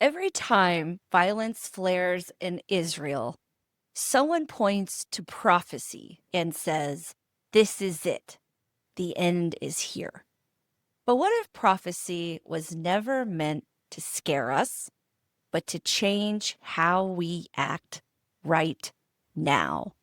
Every time violence flares in Israel, someone points to prophecy and says, "This is it. The end is here." But what if prophecy was never meant to scare us, but to change how we act right now?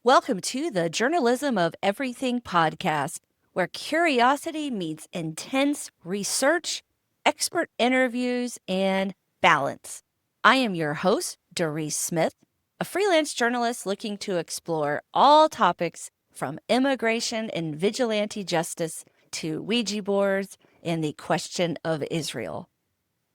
Welcome to the Journalism of Everything podcast, where curiosity meets intense research, expert interviews, and balance. I am your host, Darisse Smith, a freelance journalist looking to explore all topics from immigration and vigilante justice to Ouija boards and the question of Israel.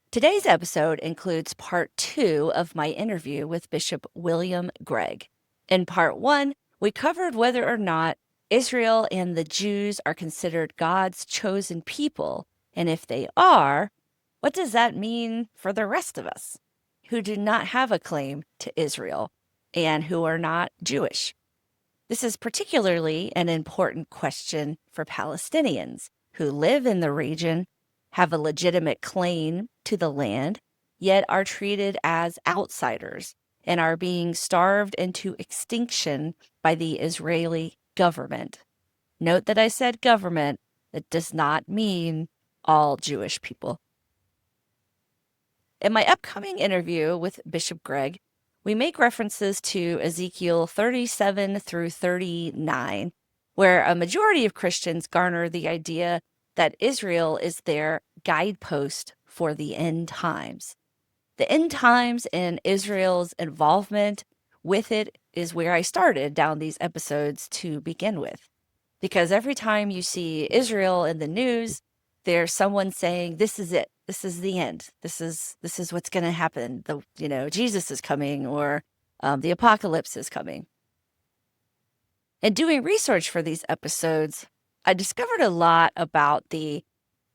Today's episode includes part 2 of my interview with Bishop William Gregg. In part 1, we covered whether or not Israel and the Jews are considered God's chosen people, and if they are, what does that mean for the rest of us who do not have a claim to Israel and who are not Jewish? This is particularly an important question for Palestinians who live in the region, have a legitimate claim to the land, yet are treated as outsiders and are being starved into extinction by the Israeli government. Note that I said government. It does not mean all Jewish people. In my upcoming interview with Bishop Gregg, we make references to Ezekiel 37 through 39, where a majority of Christians garner the idea that Israel is their guidepost for the end times. The end times and Israel's involvement with it is where I started down these episodes to begin with. Because every time you see Israel in the news, there's someone saying, "This is it. This is the end. This is what's going to happen. Jesus is coming, or the apocalypse is coming." In doing research for these episodes, I discovered a lot about the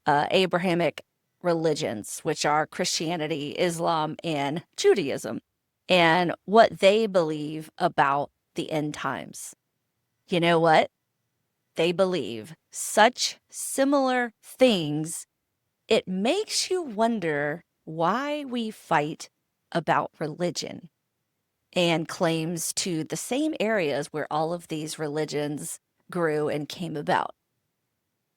Abrahamic religions, which are Christianity, Islam, and Judaism, and what they believe about the end times. You know what? They believe such similar things, it makes you wonder why we fight about religion and claims to the same areas where all of these religions grew and came about.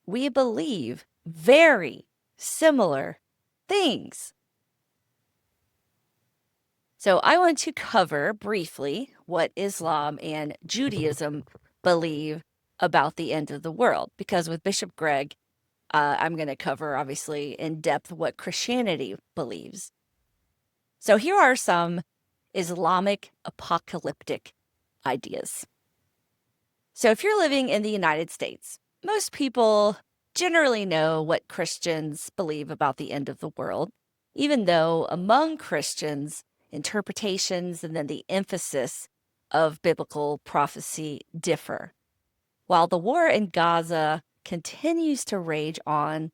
We believe very similar things. So I want to cover briefly what Islam and Judaism believe about the end of the world, because with Bishop Gregg, I'm going to cover, obviously, in depth what Christianity believes. So here are some Islamic apocalyptic ideas. So if you're living in the United States, most people generally know what Christians believe about the end of the world, even though among Christians, interpretations and then the emphasis of biblical prophecy differ. While the war in Gaza continues to rage on,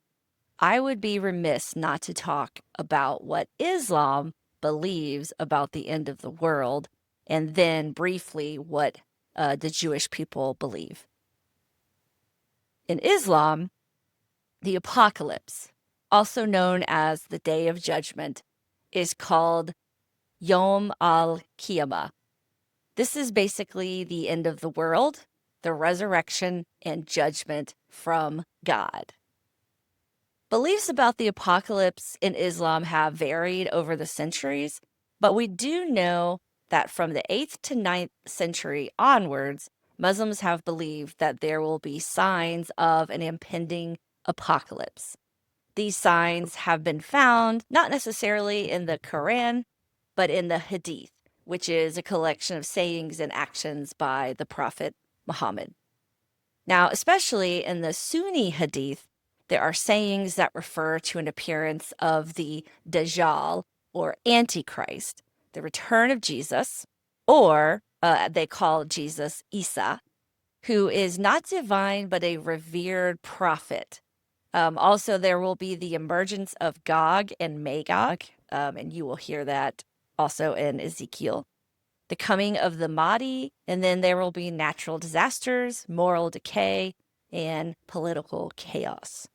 I would be remiss not to talk about what Islam believes about the end of the world, and then briefly what the Jewish people believe. In Islam, the apocalypse, also known as the Day of Judgment, is called Yom al-Qiyamah. This is basically the end of the world, the resurrection and judgment from God. Beliefs about the apocalypse in Islam have varied over the centuries, but we do know that from the 8th to 9th century onwards, Muslims have believed that there will be signs of an impending apocalypse. These signs have been found not necessarily in the Quran, but in the Hadith, which is a collection of sayings and actions by the Prophet Muhammad. Now, especially in the Sunni Hadith, there are sayings that refer to an appearance of the Dajjal or Antichrist, the return of Jesus, or they call Jesus Isa, who is not divine but a revered prophet. Also, there will be the emergence of Gog and Magog, and you will hear that also in Ezekiel. The coming of the Mahdi, and then there will be natural disasters, moral decay, and political chaos.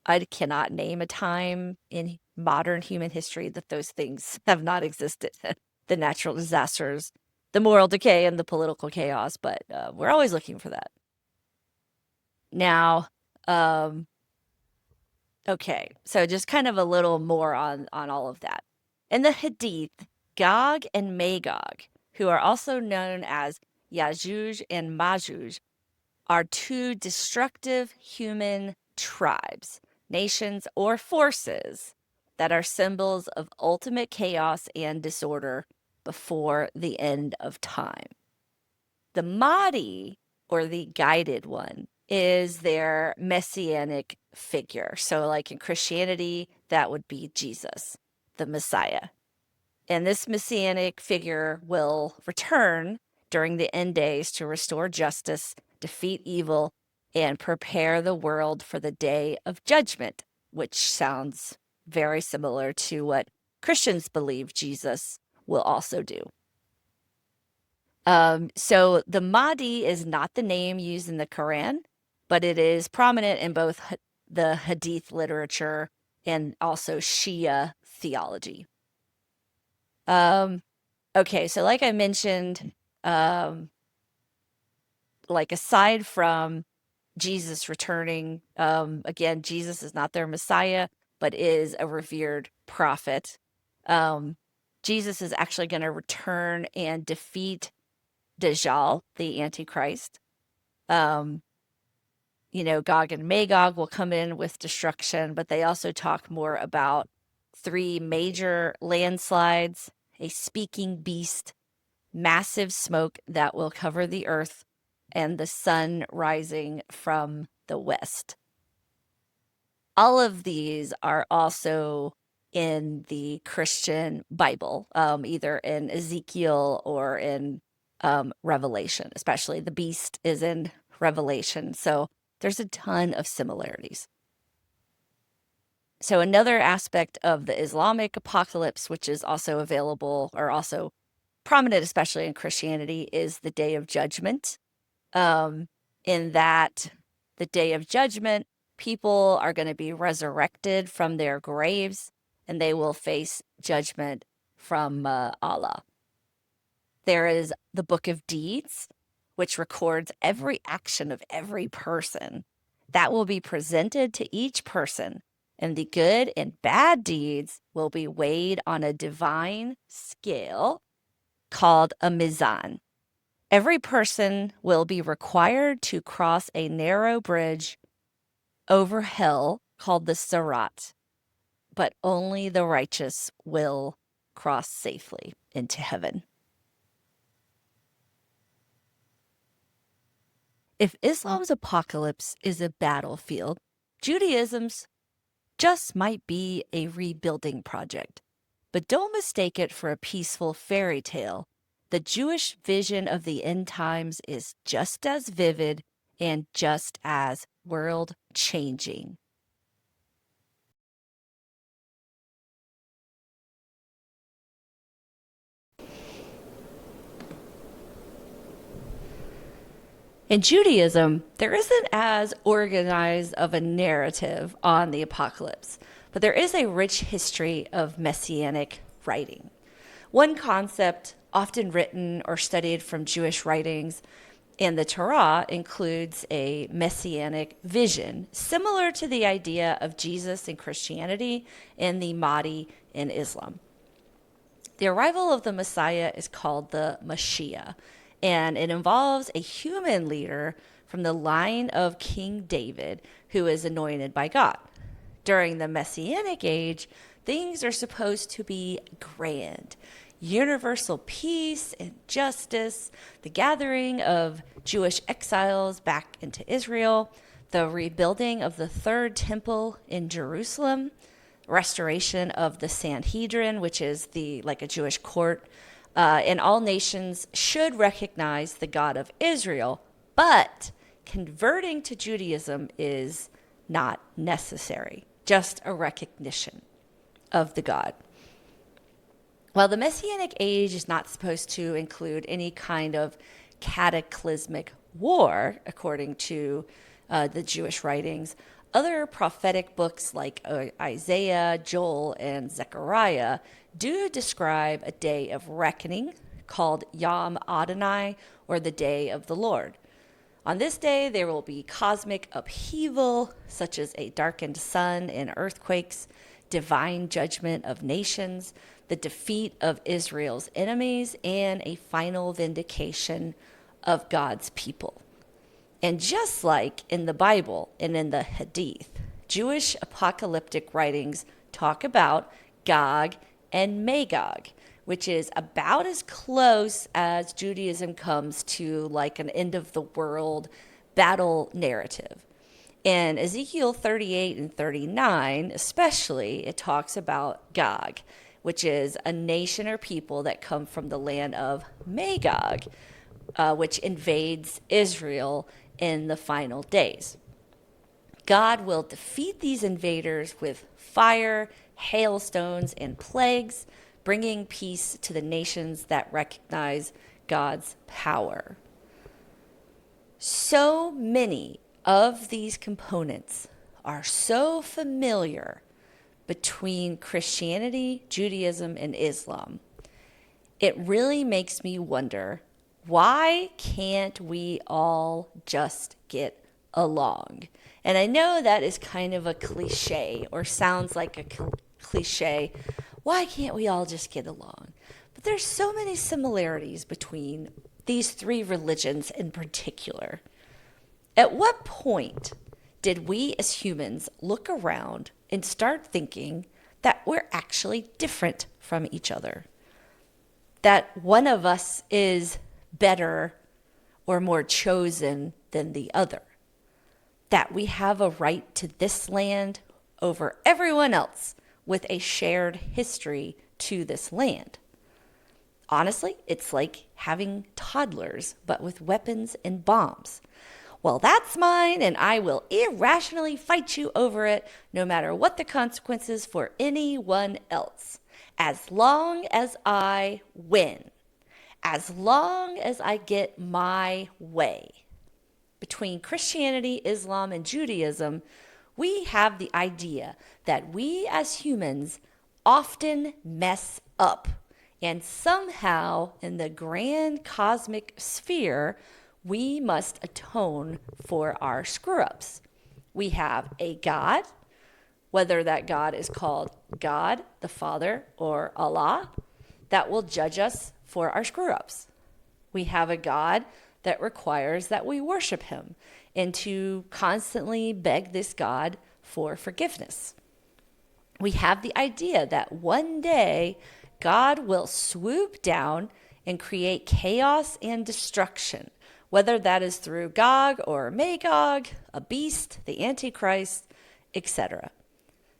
I cannot name a time in modern human history that those things have not existed. The natural disasters, the moral decay, and the political chaos, but we're always looking for that. Now, okay, so just kind of a little more on all of that. In the Hadith, Gog and Magog, who are also known as Yajuj and Majuj, are two destructive human tribes, nations, or forces that are symbols of ultimate chaos and disorder before the end of time. The Mahdi, or the guided one, is their messianic figure. So, like in Christianity, that would be Jesus, the Messiah. And this messianic figure will return during the end days to restore justice, defeat evil, and prepare the world for the day of judgment, which sounds very similar to what Christians believe Jesus will also do. So the Mahdi is not the name used in the Quran, but it is prominent in both the Hadith literature and also Shia theology. Okay, so like I mentioned, like aside from Jesus returning, again, Jesus is not their Messiah, but is a revered prophet. Jesus is actually going to return and defeat Dajjal, the Antichrist. Gog and Magog will come in with destruction, but they also talk more about 3 major landslides, a speaking beast, massive smoke that will cover the earth, and the sun rising from the west. All of these are also in the Christian Bible, either in Ezekiel or in Revelation, especially the beast is in Revelation. So there's a ton of similarities. So another aspect of the Islamic apocalypse, which is also available or also prominent, especially in Christianity, is the Day of Judgment. In that the Day of Judgment, people are going to be resurrected from their graves and they will face judgment from Allah. There is the Book of Deeds, which records every action of every person. That will be presented to each person, and the good and bad deeds will be weighed on a divine scale called a mizan. Every person will be required to cross a narrow bridge over hell called the Sirat, but only the righteous will cross safely into heaven. If Islam's apocalypse is a battlefield, Judaism's just might be a rebuilding project. But don't mistake it for a peaceful fairy tale. The Jewish vision of the end times is just as vivid and just as world-changing. In Judaism, there isn't as organized of a narrative on the apocalypse, but there is a rich history of messianic writing. One concept often written or studied from Jewish writings and the Torah includes a messianic vision, similar to the idea of Jesus in Christianity and the Mahdi in Islam. The arrival of the Messiah is called the Mashiach, and it involves a human leader from the line of King David who is anointed by God. During the Messianic age, things are supposed to be grand. universal peace and justice, the gathering of Jewish exiles back into Israel, the rebuilding of the third temple in Jerusalem, restoration of the Sanhedrin, which is like a Jewish court, and all nations should recognize the God of Israel, but converting to Judaism is not necessary, just a recognition of the God. While the Messianic age is not supposed to include any kind of cataclysmic war, according to the Jewish writings, other prophetic books like Isaiah, Joel, and Zechariah do describe a day of reckoning called Yom Adonai, or the Day of the Lord. On this day, there will be cosmic upheaval, such as a darkened sun and earthquakes, divine judgment of nations, the defeat of Israel's enemies, and a final vindication of God's people. And just like in the Bible and in the Hadith, Jewish apocalyptic writings talk about Gog and Magog, which is about as close as Judaism comes to like an end of the world battle narrative. In Ezekiel 38 and 39, especially, it talks about Gog, which is a nation or people that come from the land of Magog, which invades Israel in the final days. God will defeat these invaders with fire, hailstones, and plagues, bringing peace to the nations that recognize God's power. So many of these components are so familiar between Christianity, Judaism, and Islam. It really makes me wonder, why can't we all just get along? And I know that is kind of a cliche, or sounds like a cliche. Why can't we all just get along? But there's so many similarities between these three religions in particular. At what point did we as humans look around and start thinking that we're actually different from each other? That one of us is better or more chosen than the other? That we have a right to this land over everyone else with a shared history to this land? Honestly, it's like having toddlers, but with weapons and bombs. Well, that's mine, and I will irrationally fight you over it, no matter what the consequences for anyone else, as long as I win, as long as I get my way. Between Christianity, Islam, and Judaism, we have the idea that we as humans often mess up, and somehow in the grand cosmic sphere, we must atone for our screw-ups. We have a God, whether that God is called God, the Father, or Allah, that will judge us for our screw-ups. We have a God that requires that we worship him and to constantly beg this God for forgiveness. We have the idea that one day God will swoop down and create chaos and destruction, whether that is through Gog or Magog, a beast, the Antichrist, etc.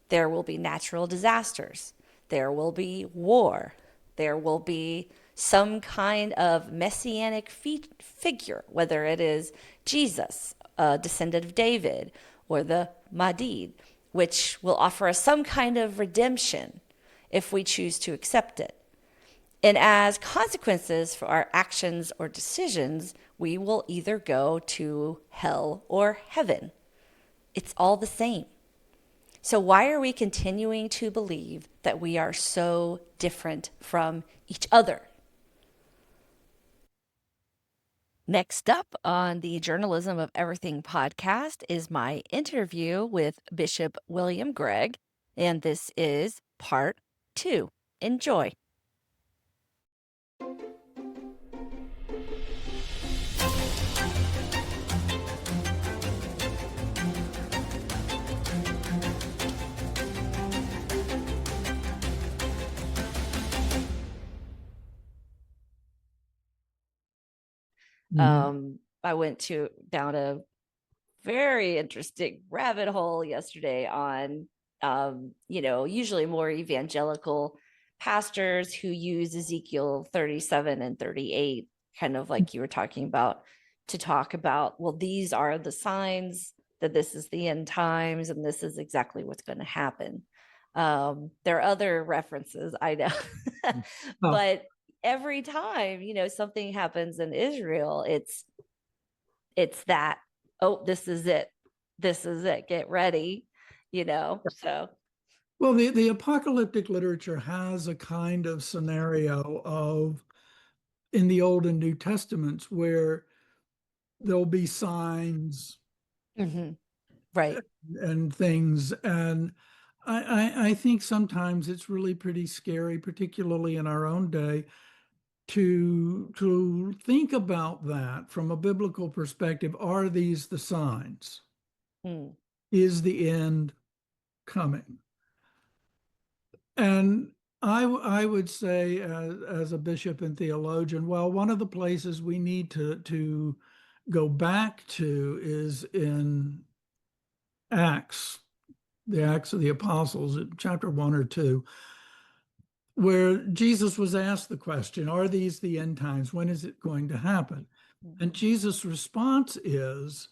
There will be natural disasters. There will be war. There will be some kind of messianic figure, whether it is Jesus, a descendant of David, or the Mahdi, which will offer us some kind of redemption if we choose to accept it. And as consequences for our actions or decisions, we will either go to hell or heaven. It's all the same. So why are we continuing to believe that we are so different from each other? Next up on the Journalism of Everything podcast is my interview with Bishop William Gregg, and this is part 2. Enjoy. Mhm. I went down a very interesting rabbit hole yesterday on usually more evangelical pastors who use Ezekiel 37 and 38, kind of like you were talking about, to talk about, well, these are the signs that this is the end times and this is exactly what's going to happen. There are other references, I know, Oh, but every time, something happens in Israel, it's that, oh, this is it, get ready, so. well, the apocalyptic literature has a kind of scenario of in the Old and New Testaments where there'll be signs Mhm. Right. and things. And I think sometimes it's really pretty scary, particularly in our own day, to think about that from a biblical perspective. Are these the signs? Mm. Is the end coming? And I would say, as a bishop and theologian, well, one of the places we need to go back to is in Acts, the Acts of the Apostles, chapter 1 or 2, where Jesus was asked the question, are these the end times? When is it going to happen? And Mhm. Jesus' response is,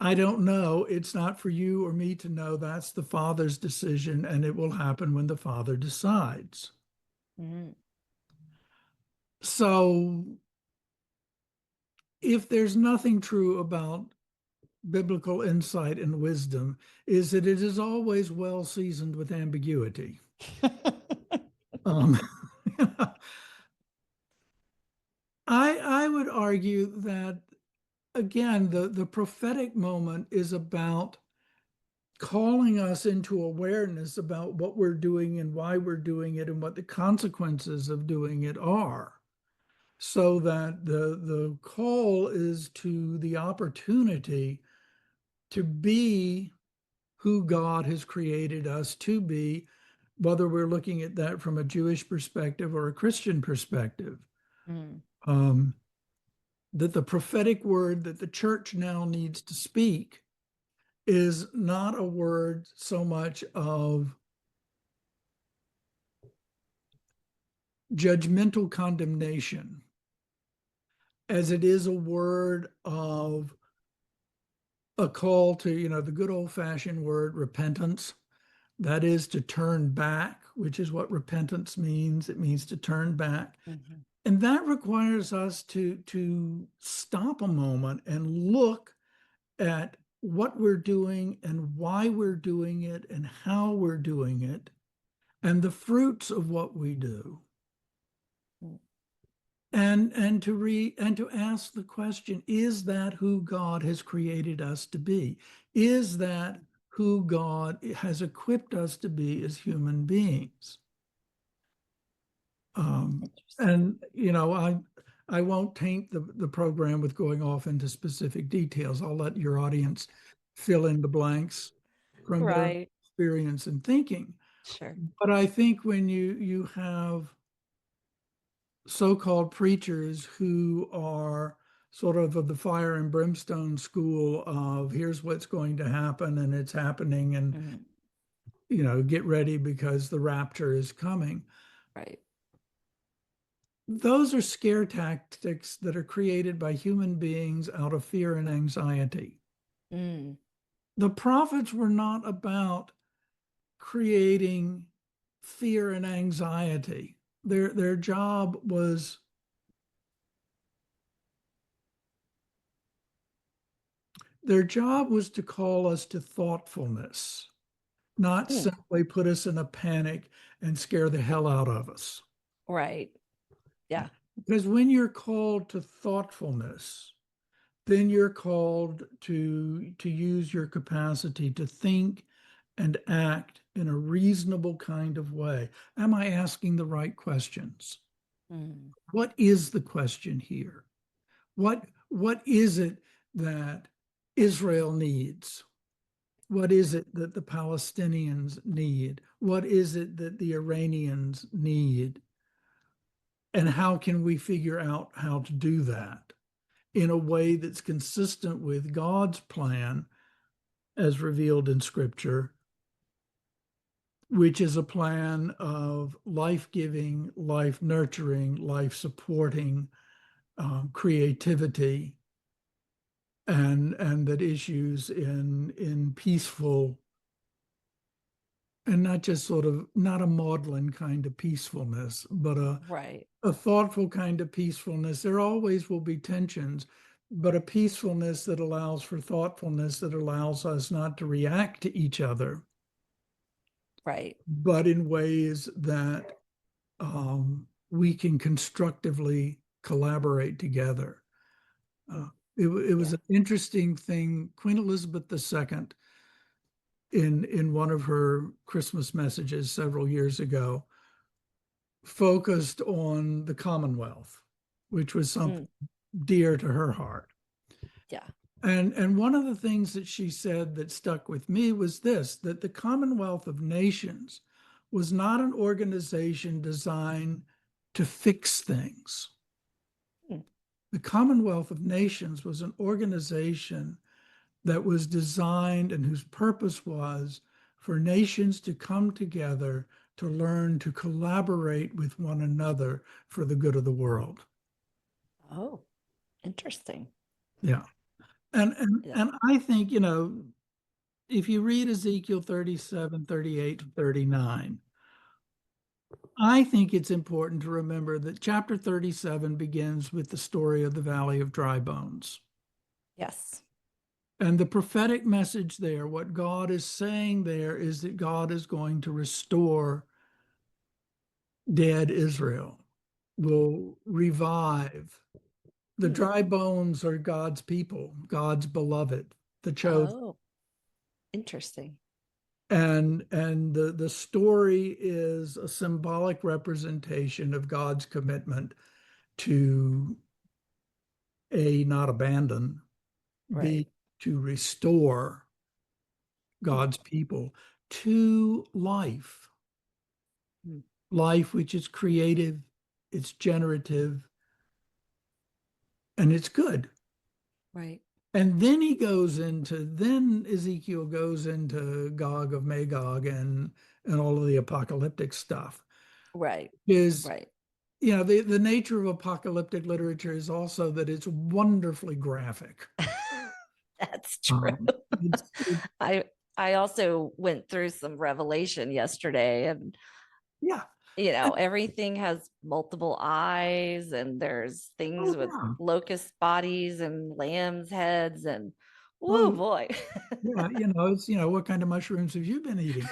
I don't know. It's not for you or me to know. That's the Father's decision, and it will happen when the Father decides. Mhm. So, if there's nothing true about biblical insight and wisdom, is that it is always well seasoned with ambiguity. Um, I would argue that again, the prophetic moment is about calling us into awareness about what we're doing and why we're doing it and what the consequences of doing it are. So that the call is to the opportunity to be who God has created us to be, whether we're looking at that from a Jewish perspective or a Christian perspective. Mm. Um, that the prophetic word that the church now needs to speak is not a word so much of judgmental condemnation as it is a word of a call to, the good old fashioned word repentance. That is to turn back, which is what repentance means. It means to turn back. Mhm. And that requires us to stop a moment and look at what we're doing and why we're doing it and how we're doing it and the fruits of what we do. Mm. And to ask the question, is that who God has created us to be? Is that who God has equipped us to be as human beings? Interesting. And I won't taint the program with going off into specific details. I'll let your audience fill in the blanks from their Right. experience and thinking. Sure. But I think when you have so-called preachers who are sort of the fire and brimstone school of here's what's going to happen and it's happening and Mhm. get ready because the rapture is coming. Right. Those are scare tactics that are created by human beings out of fear and anxiety. Mm. The prophets were not about creating fear and anxiety. Their job was to call us to thoughtfulness, not Mm. simply put us in a panic and scare the hell out of us. Right. Yeah. Because when you're called to thoughtfulness, then you're called to use your capacity to think and act in a reasonable kind of way. Am I asking the right questions? Mm. What is the question here? What is it that Israel needs? What is it that the Palestinians need? What is it that the Iranians need? And how can we figure out how to do that in a way that's consistent with God's plan as revealed in Scripture, which is a plan of life-giving, life-nurturing, life-supporting creativity, and that issues in peaceful, and not just sort of, not a maudlin kind of peacefulness, but Right. a thoughtful kind of peacefulness. There always will be tensions, but a peacefulness that allows for thoughtfulness, that allows us not to react to each other, Right. but in ways that we can constructively collaborate together. Uh, it was Yeah. an interesting thing. Queen Elizabeth II, in one of her Christmas messages several years ago, focused on the Commonwealth, which was something Mm, dear to her heart. yeah. And one of the things that she said that stuck with me was this, that the Commonwealth of Nations was not an organization designed to fix things. Mm. The Commonwealth of Nations was an organization that was designed and whose purpose was for nations to come together to learn to collaborate with one another for the good of the world. Oh, interesting. Yeah. And Yeah. and I think, if you read Ezekiel 37, 38, 39, I think it's important to remember that chapter 37 begins with the story of the Valley of Dry Bones. Yes. And the prophetic message there, what God is saying there is that God is going to restore dead Israel, will revive. The Hmm. dry bones are God's people, God's beloved, the chosen. Oh, interesting. And the story is a symbolic representation of God's commitment to A, not abandon, Right. B, to restore Hmm. God's people to life, Hmm. life which is creative, it's generative, and it's good. Right. And then Ezekiel goes into Gog of Magog and all of the apocalyptic stuff. Right. Is Right. the nature of apocalyptic literature is also that it's wonderfully graphic. That's true. Um, it's I I also went through some Revelation yesterday, and yeah. everything has multiple eyes, and there's things Oh with yeah. locust bodies and lambs heads, and oh Well, boy. yeah, it's what kind of mushrooms have you been eating?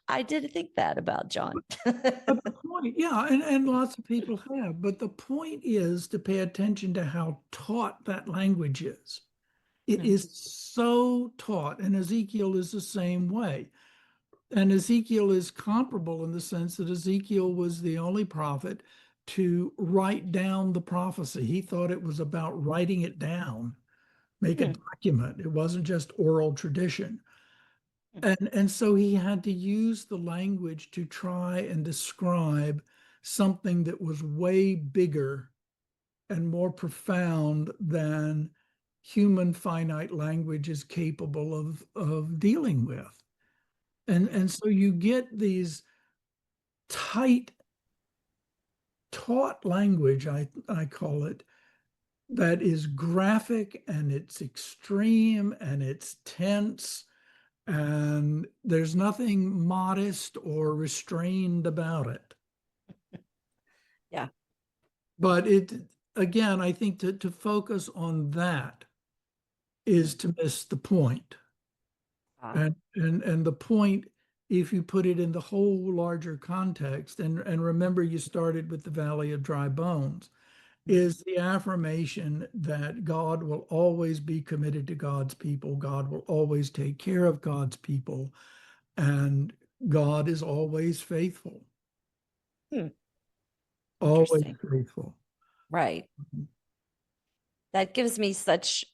I did think that about John. But the point, yeah, and lots of people have, but the point is to pay attention to how taught that language is. It Hmm. is so taught, and Ezekiel is the same way. And Ezekiel is comparable in the sense that Ezekiel was the only prophet to write down the prophecy. He thought it was about writing it down, make a Hmm. document. It wasn't just oral tradition. Hmm. And so he had to use the language to try and describe something that was way bigger and more profound than human finite language is capable of dealing with. And so you get these tight, taut language, I call it, that is graphic and it's extreme and it's tense, and there's nothing modest or restrained about it. Yeah. But again, I think to focus on that Hmm. is to miss the point. Ah. And the point, if you put it in the whole larger context, and remember you started with the Valley of Dry Bones, Hmm. is the affirmation that God will always be committed to God's people. God will always take care of God's people, and God is always faithful, Hmm. always Interesting. faithful. Right. That gives me such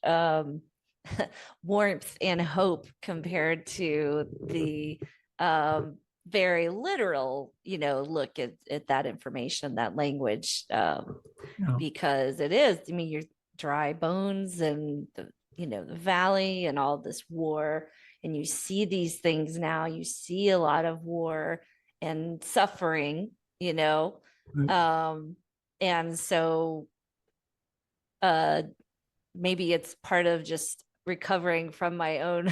warmth and hope compared to the very literal, look at that information, that language, Yeah, because it is, I mean, your dry bones and the valley and all this war. And you see these things now, you see a lot of war and suffering, you know. right, Um, and so uh maybe it's part of just recovering from my own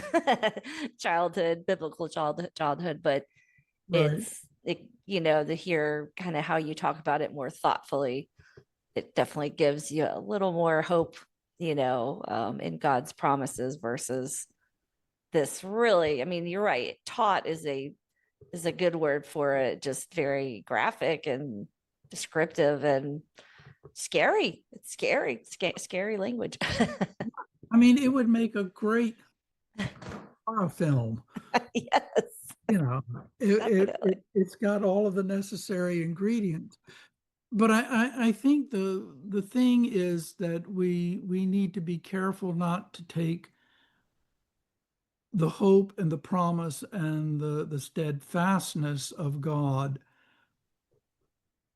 childhood, biblical childhood, but right. to hear kind of how you talk about it more thoughtfully, it definitely gives you a little more hope, in God's promises versus this really, I mean, you're right. Taught is a good word for it, just very graphic and descriptive and scary. It's scary language. I mean, it would make a great horror film. Yes, You know, definitely. it's got all of the necessary ingredients. But I think the thing is that we need to be careful not to take the hope and the promise and the steadfastness of God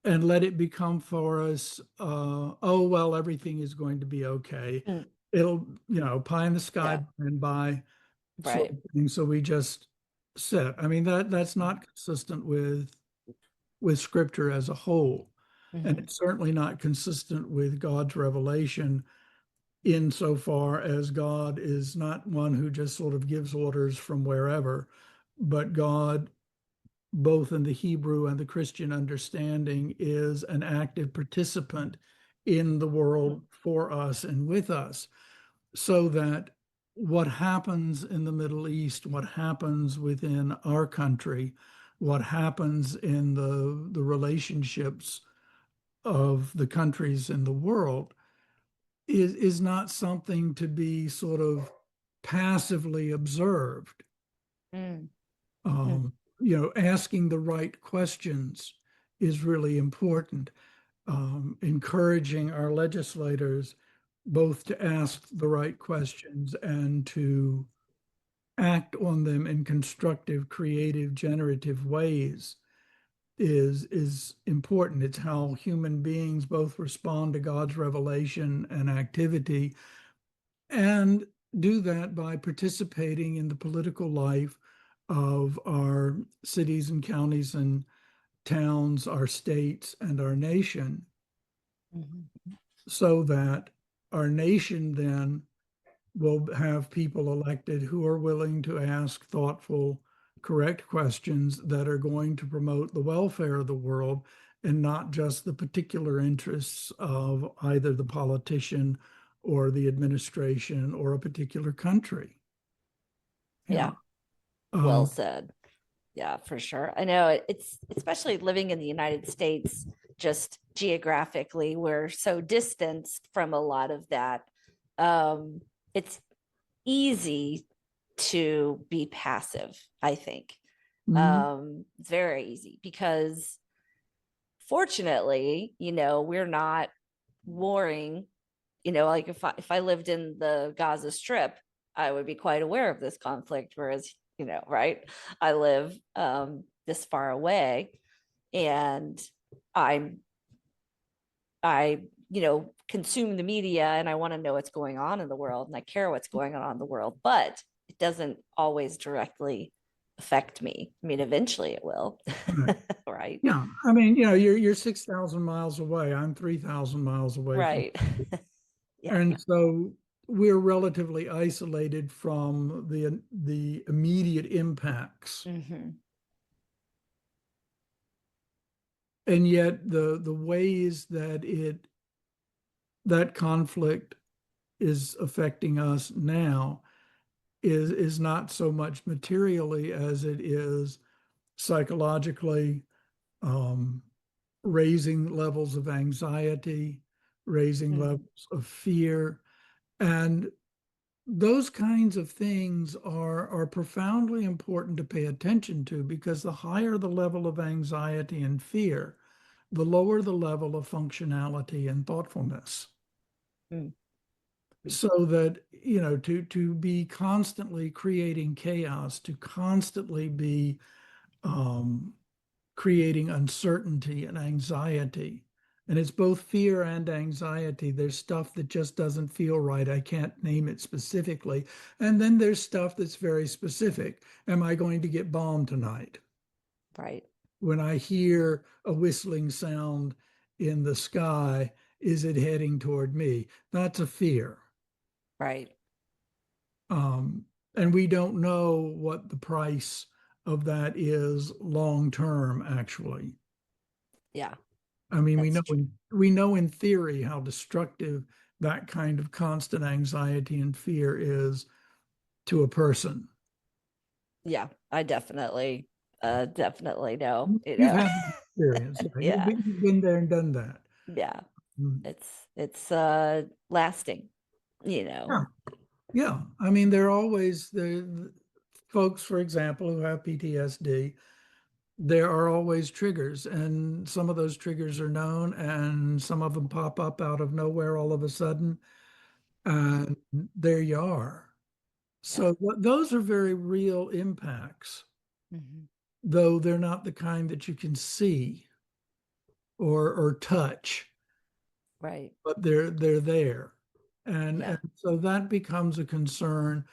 and let it become for us, oh, well, everything is going to be okay. Mm, It'll, pie in the sky yeah, and by sort right. of thing. So we just sit. I mean, that's not consistent with scripture as a whole. And Hmm. it's certainly not consistent with God's revelation insofar as God is not one who just sort of gives orders from wherever, but God, both in the Hebrew and the Christian understanding, is an active participant in the world for us and with us, so that what happens in the Middle East, what happens within our country, what happens in the relationships of the countries in the world is not something to be sort of passively observed. Mm, mm, Asking the right questions is really important. Encouraging our legislators both to ask the right questions and to act on them in constructive, creative, generative ways is important. It's how human beings both respond to God's revelation and activity, and do that by participating in the political life of our cities and counties and towns, our states, and our nation, mhm. so that our nation then will have people elected who are willing to ask thoughtful, correct questions that are going to promote the welfare of the world and not just the particular interests of either the politician or the administration or a particular country. Yeah. Yeah, well Um, said. Yeah, for sure. I know it's especially living in the United States, just geographically, we're so distanced from a lot of that. It's easy to be passive, I think. mhm, It's very easy because fortunately, we're not warring. Like if I lived in the Gaza Strip, I would be quite aware of this conflict. Whereas, right, I live this far away, and I'm I consume the media, and I want to know what's going on in the world, and I care what's going on in the world, but it doesn't always directly affect me. I mean, eventually it will, right. right? Yeah. I mean, you're 6,000 miles away. I'm 3,000 miles away from, Right. Yeah. and so we're relatively isolated from the immediate impacts. Hmm. And yet the ways that conflict is affecting us now is not so much materially as it is psychologically, um, raising levels of anxiety, raising Hmm. levels of fear, and those kinds of things are profoundly important to pay attention to, because the higher the level of anxiety and fear, the lower the level of functionality and thoughtfulness. Hmm. So that, to be constantly creating chaos, to constantly be um, creating uncertainty and anxiety. And it's both fear and anxiety. There's stuff that just doesn't feel right. I can't name it specifically. And then there's stuff that's very specific. Am I going to get bombed tonight? Right. When I hear a whistling sound in the sky, is it heading toward me? That's a fear. Right. Um, and we don't know what the price of that is long term, actually. Yeah. I mean, That's true. we know in theory how destructive that kind of constant anxiety and fear is to a person. Yeah. I definitely know, You've had the experience. Yeah. Yeah. You've been there and done that. Yeah. Mm. It's lasting, you know. Yeah. Yeah. I mean, there are always the folks, for example, who have PTSD. There are always triggers, and some of those triggers are known, and some of them pop up out of nowhere all of a sudden, and there you are. Yeah. So those are very real impacts, Hmm. though they're not the kind that you can see or touch, Right. but they're there. And Yeah. so that becomes a concern.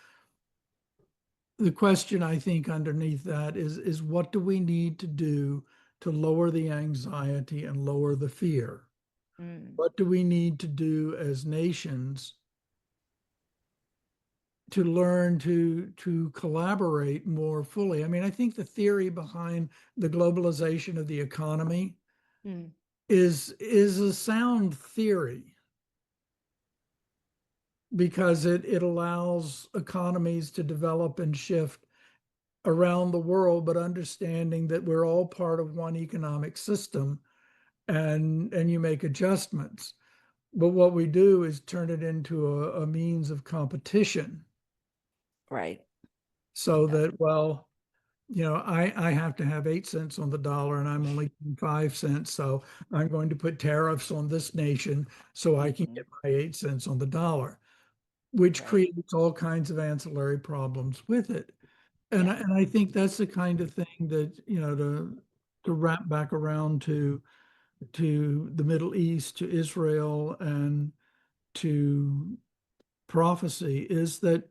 The question I think underneath that is what do we need to do to lower the anxiety and lower the fear? Mm. What do we need to do as nations to learn to collaborate more fully? I mean, I think the theory behind the globalization of the economy Mm. is a sound theory because it allows economies to develop and shift around the world, but understanding that we're all part of one economic system and you make adjustments. But what we do is turn it into a means of competition Right. so Yeah. that, well, I have to have 8 cents on the dollar and I'm only 5 cents. So I'm going to put tariffs on this nation so I can Hmm. get my 8 cents on the dollar, which Right. creates all kinds of ancillary problems with it. And Yeah. I think that's the kind of thing that, to wrap back around to the Middle East, to Israel, and to prophecy is that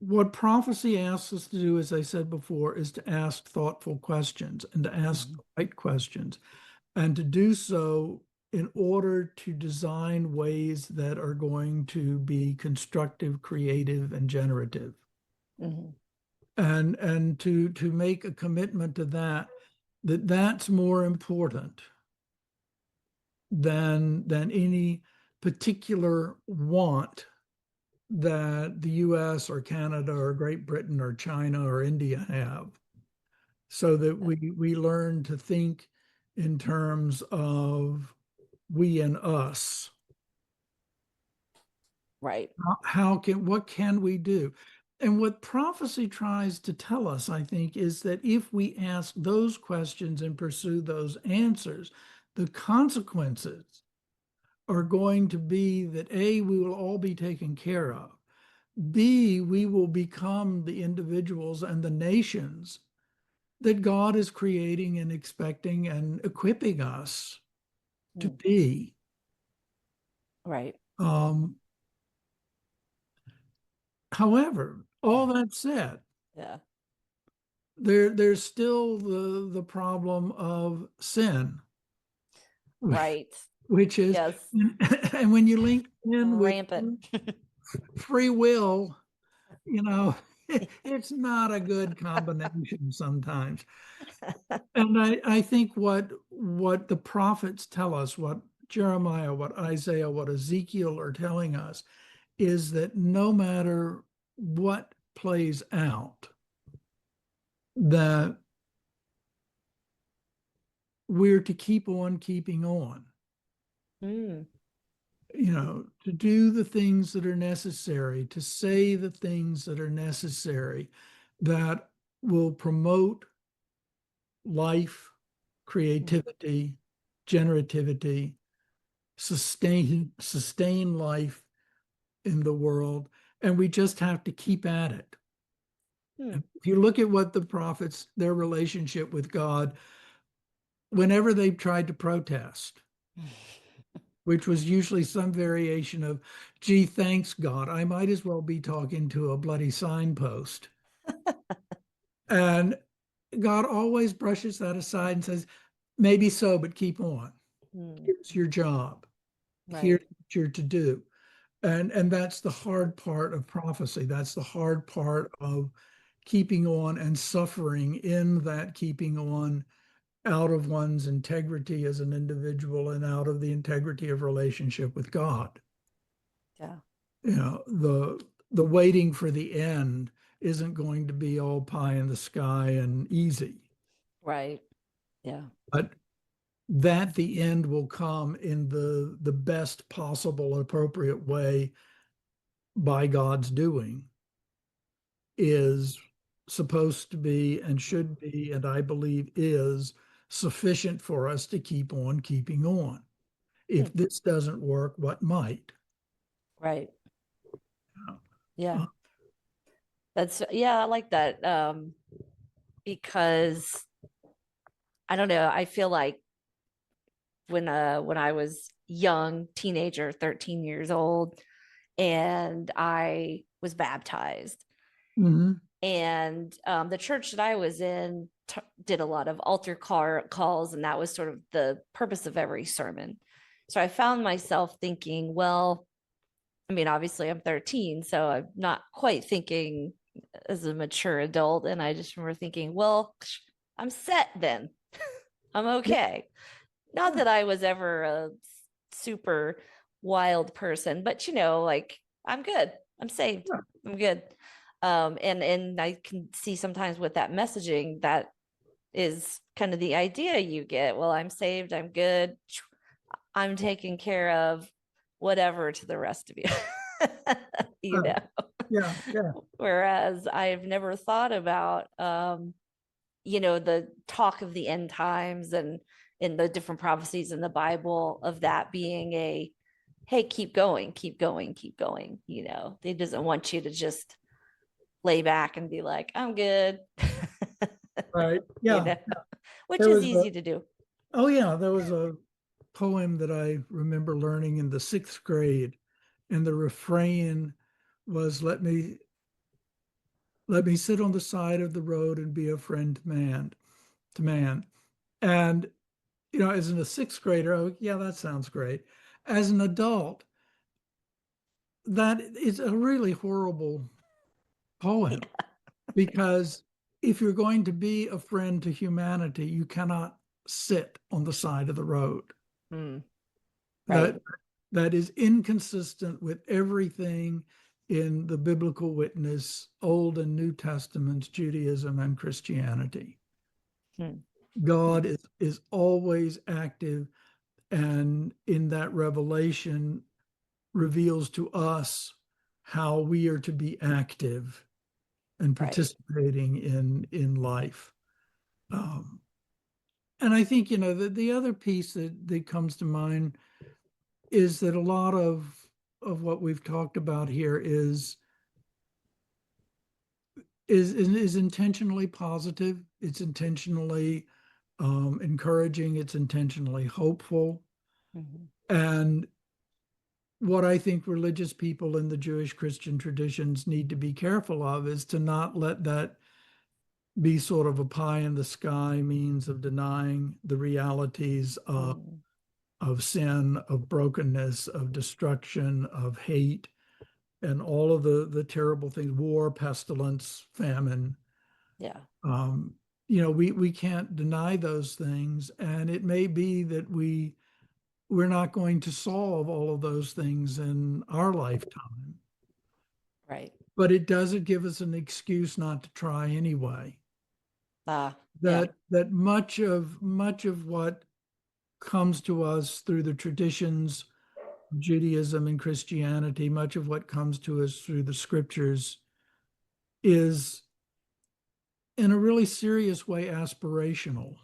what prophecy asks us to do, as I said before, is to ask thoughtful questions and to ask Hmm. the right questions, and to do so in order to design ways that are going to be constructive, creative, and generative. Hmm. And to make a commitment to that's more important than any particular want that the US or Canada or Great Britain or China or India have, so that Yeah. we learn to think in terms of we and us. Right. What can we do? And what prophecy tries to tell us, I think, is that if we ask those questions and pursue those answers, the consequences are going to be that A, we will all be taken care of. B, we will become the individuals and the nations that God is creating and expecting and equipping us to Mm. be. Right. Um, However, all that said, Yeah. there's still the problem of sin, Right. which is, Yes. and when you link in with Rampant. free will, it's not a good combination sometimes. And I think what the prophets tell us, what Jeremiah, what Isaiah, what Ezekiel are telling us, is that no matter what plays out, that we're to keep on keeping on, Mm. to do the things that are necessary, to say the things that are necessary that will promote life, Mm. creativity, generativity, sustain life in the world, and we just have to keep at it. Hmm. If you look at what the prophets, their relationship with God, whenever they tried to protest, which was usually some variation of, gee, thanks God, I might as well be talking to a bloody signpost. And God always brushes that aside and says, maybe so, but keep on. Hmm. Here's your job. Here's Right. what you're to do. And that's the hard part of prophecy. That's the hard part of keeping on and suffering in that keeping on out of one's integrity as an individual and out of the integrity of relationship with God. Yeah. You know, the waiting for the end isn't going to be all pie in the sky and easy, Right. Yeah. but that the end will come in the best possible appropriate way by God's doing is supposed to be and should be, and I believe is sufficient for us to keep on keeping on. Hmm. If this doesn't work, what might? Right. Yeah. Uh, Yeah, I like that. Because I don't know, I feel like when I was young, teenager, 13 years old, and I was baptized. mhm, And the church that I was in did a lot of altar calls, and that was sort of the purpose of every sermon. So I found myself thinking, well, I mean, obviously I'm 13, so I'm not quite thinking as a mature adult. And I just remember thinking, well, I'm set then. I'm yeah, okay. Not yeah, that I was ever a super wild person, but like I'm good. I'm saved. yeah, I'm good. And I can see sometimes with that messaging that is kind of the idea you get. Well, I'm saved. I'm good. I'm taken care of. Whatever to the rest of you. you right, know. yeah, yeah, Whereas I've never thought about the talk of the end times and in the different prophecies in the Bible of that being a hey, keep going, keep going, keep going. They doesn't want you to just lay back and be like, I'm good, right, you yeah. know, which There is was a, easy to do. oh yeah, there was a poem that I remember learning in the sixth grade, and the refrain was, let me sit on the side of the road and be a friend to man. And as a sixth grader, oh yeah, that sounds great. As an adult, that is a really horrible poem because if you're going to be a friend to humanity, you cannot sit on the side of the road. Mm, right. That that is inconsistent with everything in the biblical witness, Old and New Testaments, Judaism and Christianity. Mm, God mm, is always active, and in that revelation reveals to us how we are to be active and right. participating in life. Um, and I think the other piece that comes to mind is that a lot of what we've talked about here is intentionally positive. It's intentionally encouraging. It's intentionally hopeful. Mhm. And what I think religious people in the Jewish Christian traditions need to be careful of is to not let that be sort of a pie in the sky means of denying the realities Mm, of sin, of brokenness, of destruction, of hate, and all of the terrible things, war, pestilence, famine. yeah. Um, we can't deny those things, and it may be that we're not going to solve all of those things in our lifetime, Right. but it doesn't give us an excuse not to try anyway. Ah, yeah. That much of what comes to us through the traditions of Judaism and Christianity, much of what comes to us through the scriptures is in a really serious way aspirational,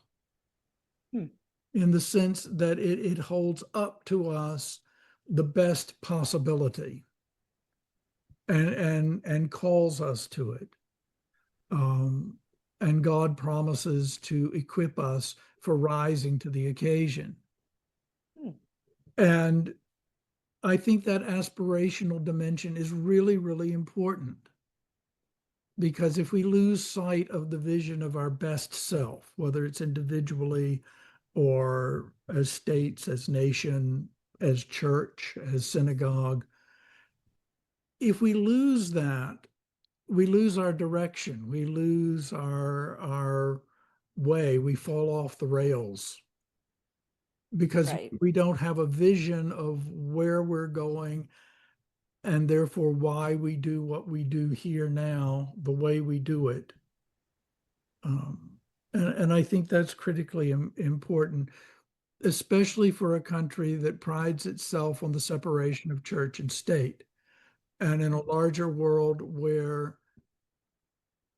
Hmm. in the sense that it holds up to us the best possibility and calls us to it. Um, and God promises to equip us for rising to the occasion. Hmm. And I think that aspirational dimension is really, really important, because if we lose sight of the vision of our best self, whether it's individually or as states, as nation, as church, as synagogue, if we lose that, we lose our direction, we lose our way, we fall off the rails because Right. we don't have a vision of where we're going, and therefore why we do what we do here now, the way we do it. And I think that's critically important, especially for a country that prides itself on the separation of church and state, and in a larger world where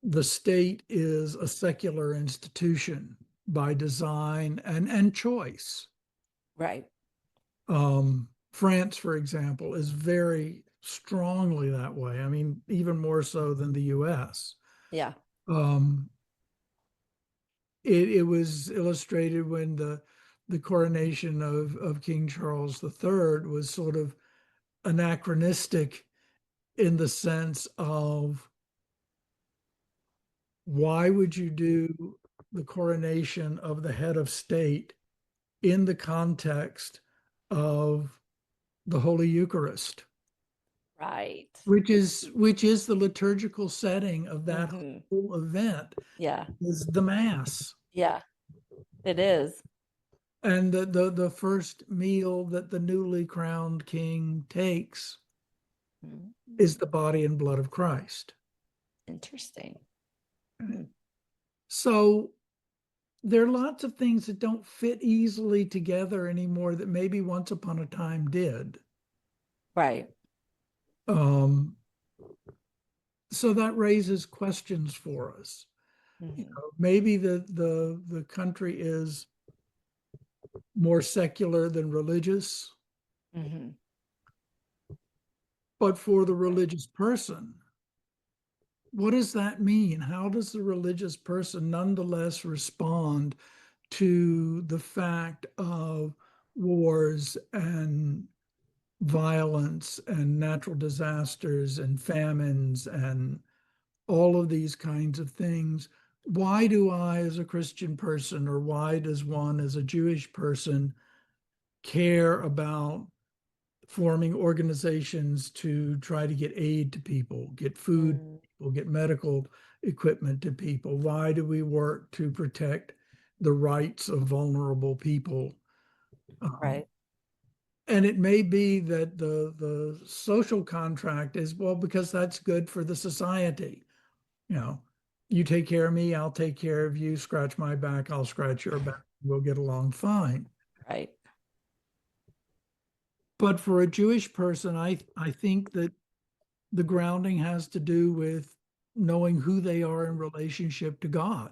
the state is a secular institution by design and choice. Right. France, for example, is very strongly that way. I mean, even more so than the US. Yeah. Um, it was illustrated when the coronation of King Charles III was sort of anachronistic in the sense of, why would you do the coronation of the head of state in the context of the Holy Eucharist, Right. which is the liturgical setting of that Hmm. whole event, Yeah. is the Mass. Yeah. It is. And the first meal that the newly crowned king takes Mhm. is the body and blood of Christ. Interesting. Hmm. So there are lots of things that don't fit easily together anymore that maybe once upon a time did. Right. Um, so that raises questions for us. Hmm. Maybe the country is more secular than religious, Hmm. but for the Right. religious person, what does that mean? How does the religious person nonetheless respond to the fact of wars and violence and natural disasters and famines and all of these kinds of things? Why do I, as a Christian person, or why does one as a Jewish person care about forming organizations to try to get aid to people, get food to Mm. people, get medical equipment to people? Why do we work to protect the rights of vulnerable people? Um, Right. and it may be that the social contract is, well, because that's good for the society. You know, you take care of me, I'll take care of you. Scratch my back, I'll scratch your back. We'll get along fine. Right. But for a Jewish person, I think that the grounding has to do with knowing who they are in relationship to God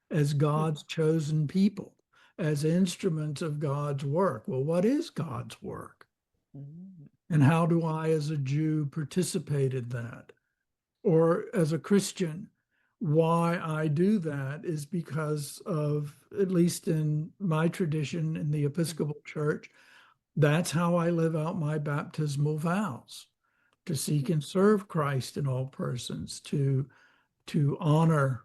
as Hmm. God's chosen people, as instruments of God's work. Well, what is God's work? Mm. And how do I, as a Jew, participate in that? Or as a Christian, why I do that is because of, at least in my tradition in the Episcopal Church, that's how I live out my baptismal vows: to seek and serve Christ in all persons, to honor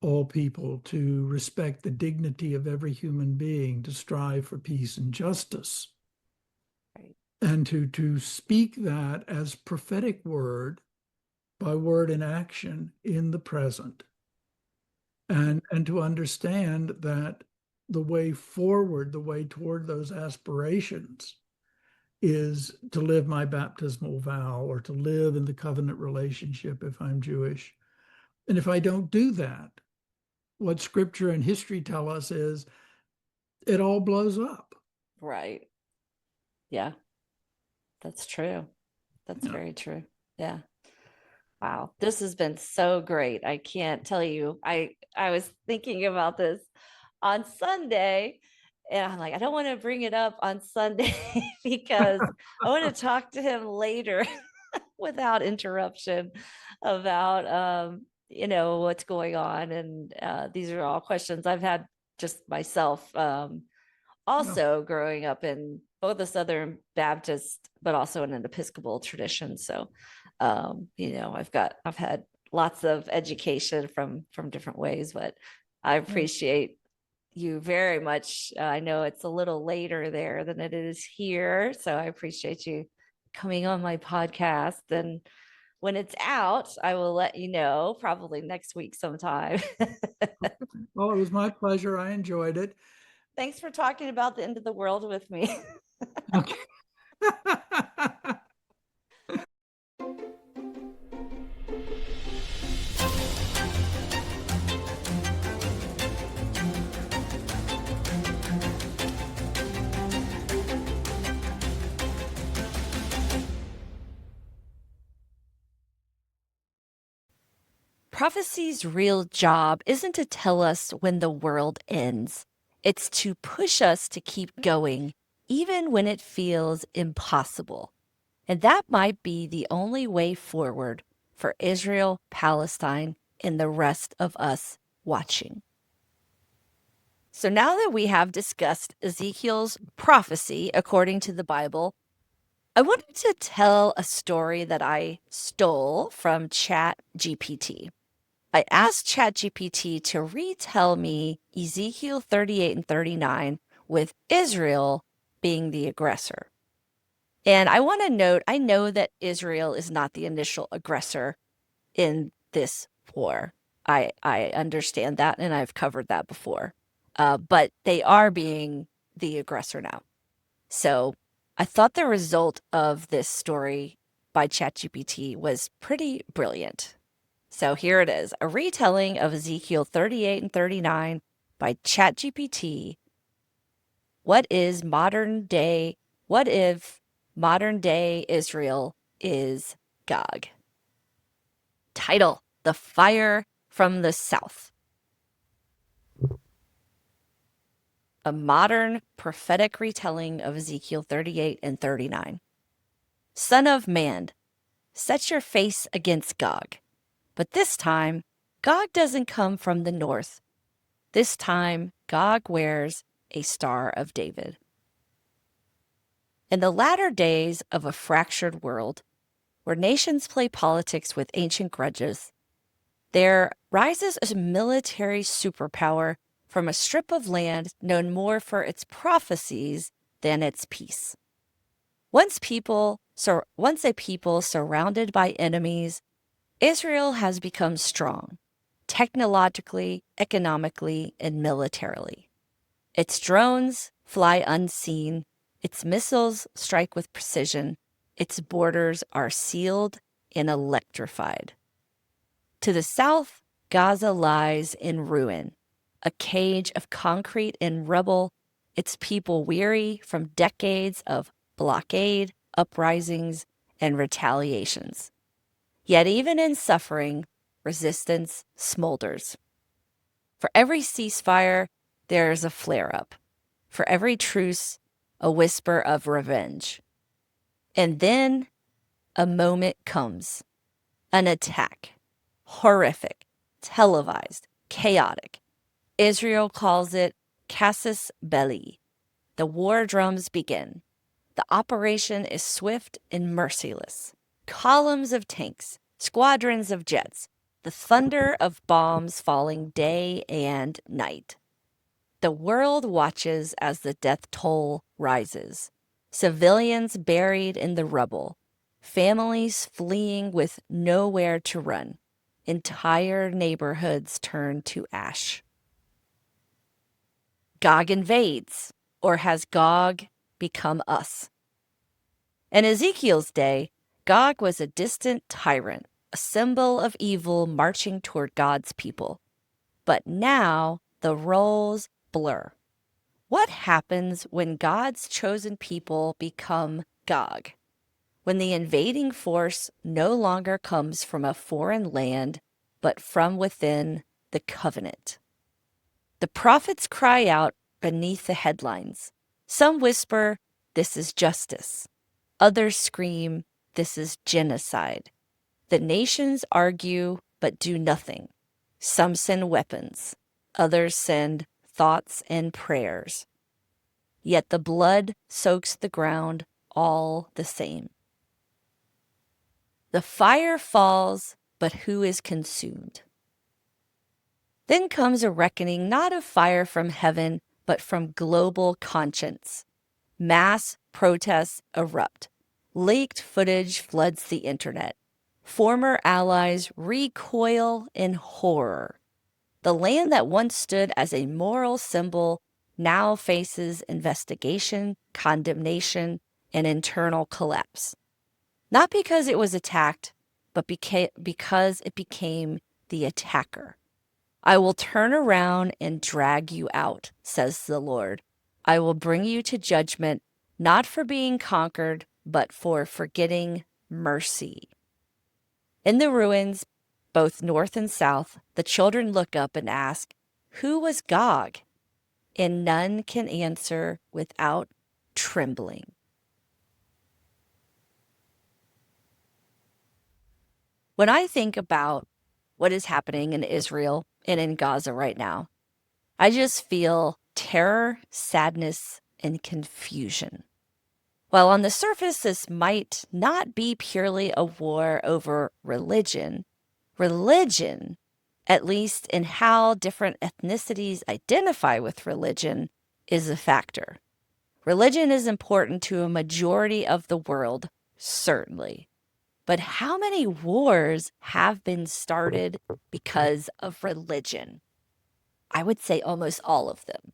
all people, to respect the dignity of every human being, to strive for peace and justice, Right. and to speak that as prophetic word by word and action in the present, and to understand that the way forward, the way toward those aspirations, is to live my baptismal vow, or to live in the covenant relationship if I'm Jewish. And if I don't do that, what scripture and history tell us is it all blows up. Right. Yeah. That's true. That's You know, very true. Yeah. Wow. This has been so great. I can't tell you. I was thinking about this on Sunday, and I'm like, I don't want to bring it up on Sunday because I want to talk to him later without interruption about what's going on. And these are all questions I've had just myself. Yeah. Also growing up in both a Southern Baptist, but also in an Episcopal tradition. So, I've had lots of education from different ways, but I Yeah. appreciate you very much. I know it's a little later there than it is here, so I appreciate you coming on my podcast. And when it's out, I will let you know, probably next week sometime. Well, it was my pleasure. I enjoyed it. Thanks for talking about the end of the world with me. Okay. Prophecy's real job isn't to tell us when the world ends. It's to push us to keep going, even when it feels impossible. And that might be the only way forward for Israel, Palestine, and the rest of us watching. So now that we have discussed Ezekiel's prophecy according to the Bible, I wanted to tell a story that I stole from Chat GPT. I asked ChatGPT to retell me Ezekiel 38 and 39 with Israel being the aggressor. And I want to note, I know that Israel is not the initial aggressor in this war. I understand that, and I've covered that before. But they are being the aggressor now. So I thought the result of this story by ChatGPT was pretty brilliant. So here it is, a retelling of Ezekiel 38 and 39 by ChatGPT. What is modern day, what if modern day Israel is Gog? Title, The Fire from the South. A modern prophetic retelling of Ezekiel 38 and 39. Son of man, set your face against Gog. But this time, Gog doesn't come from the north. This time, Gog wears a Star of David. In the latter days of a fractured world, where nations play politics with ancient grudges, there rises a military superpower from a strip of land known more for its prophecies than its peace. Once a people surrounded by enemies, Israel has become strong, technologically, economically, and militarily. Its drones fly unseen, its missiles strike with precision, its borders are sealed and electrified. To the south, Gaza lies in ruin, a cage of concrete and rubble, its people weary from decades of blockade, uprisings, and retaliations. Yet even in suffering, resistance smolders. For every ceasefire, there is a flare-up. For every truce, a whisper of revenge. And then a moment comes. An attack. Horrific, televised, chaotic. Israel calls it casus belli. The war drums begin. The operation is swift and merciless. Columns of tanks, squadrons of jets, the thunder of bombs falling day and night. The world watches as the death toll rises. Civilians buried in the rubble, families fleeing with nowhere to run, entire neighborhoods turn to ash. Gog invades, or has Gog become us? In Ezekiel's day, Gog was a distant tyrant, a symbol of evil marching toward God's people. But now the roles blur. What happens when God's chosen people become Gog? When the invading force no longer comes from a foreign land, but from within the covenant. The prophets cry out beneath the headlines. Some whisper, "This is justice." Others scream, "This is genocide." The nations argue, but do nothing. Some send weapons, others send thoughts and prayers. Yet the blood soaks the ground all the same. The fire falls, but who is consumed? Then comes a reckoning not of fire from heaven, but from global conscience. Mass protests erupt. Leaked footage floods the internet. Former allies recoil in horror. The land that once stood as a moral symbol now faces investigation, condemnation, and internal collapse. Not because it was attacked, but because it became the attacker. I will turn around and drag you out, says the Lord. I will bring you to judgment, not for being conquered, but for forgetting mercy. In the ruins, both north and south, the children look up and ask, who was Gog? And none can answer without trembling. When I think about what is happening in Israel and in Gaza right now, I just feel terror, sadness, and confusion. While on the surface, this might not be purely a war over religion, at least in how different ethnicities identify with religion, is a factor. Religion is important to a majority of the world, certainly. But how many wars have been started because of religion? I would say almost all of them.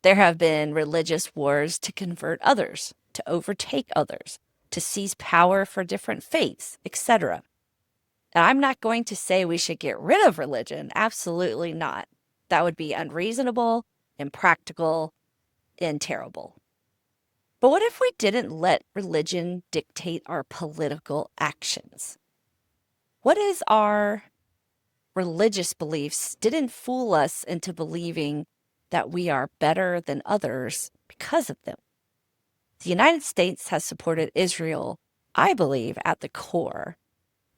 There have been religious wars to convert others, to overtake others, to seize power for different faiths, etc. And I'm not going to say we should get rid of religion. Absolutely not. That would be unreasonable, impractical, and terrible. But what if we didn't let religion dictate our political actions? What is our religious beliefs didn't fool us into believing that we are better than others because of them? The United States has supported Israel, I believe, at the core,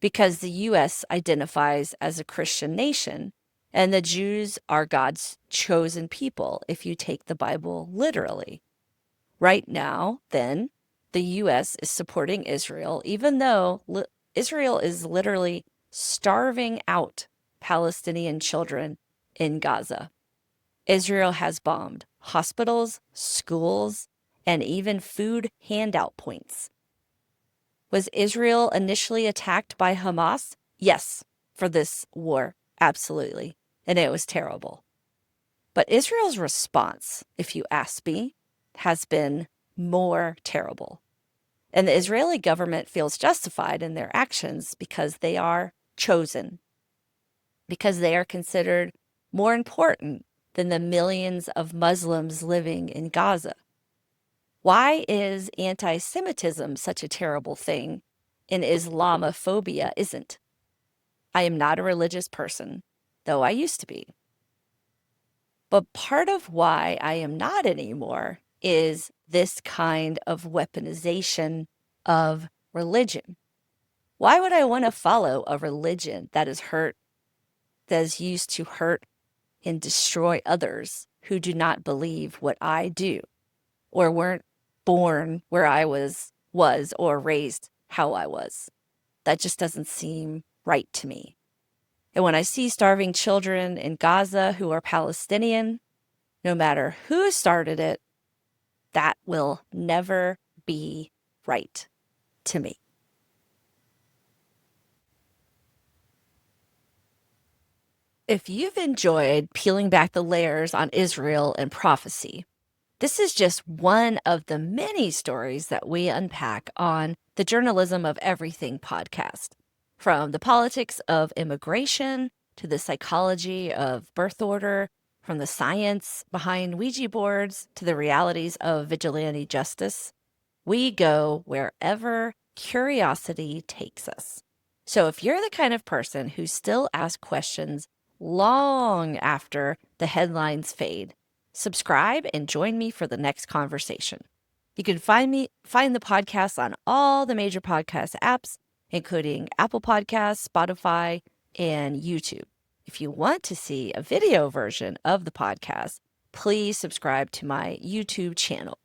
because the U.S. identifies as a Christian nation, and the Jews are God's chosen people, if you take the Bible literally. Right now, then, the U.S. is supporting Israel, even though Israel is literally starving out Palestinian children in Gaza. Israel has bombed hospitals, schools, and even food handout points. Was Israel initially attacked by Hamas? Yes, for this war, absolutely. And it was terrible. But Israel's response, if you ask me, has been more terrible. And the Israeli government feels justified in their actions because they are chosen, because they are considered more important than the millions of Muslims living in Gaza. Why is anti-Semitism such a terrible thing and Islamophobia isn't? I am not a religious person, though I used to be. But part of why I am not anymore is this kind of weaponization of religion. Why would I want to follow a religion that is used to hurt and destroy others who do not believe what I do or weren't born where I was or raised how I was? That just doesn't seem right to me. And when I see starving children in Gaza who are Palestinian, no matter who started it, that will never be right to me. If you've enjoyed peeling back the layers on Israel and prophecy, this is just one of the many stories that we unpack on the Journalism of Everything podcast. From the politics of immigration to the psychology of birth order, from the science behind Ouija boards to the realities of vigilante justice, we go wherever curiosity takes us. So if you're the kind of person who still asks questions long after the headlines fade, subscribe and join me for the next conversation. You can find the podcast on all the major podcast apps, including Apple Podcasts, Spotify, and YouTube. If you want to see a video version of the podcast, please subscribe to my YouTube channel.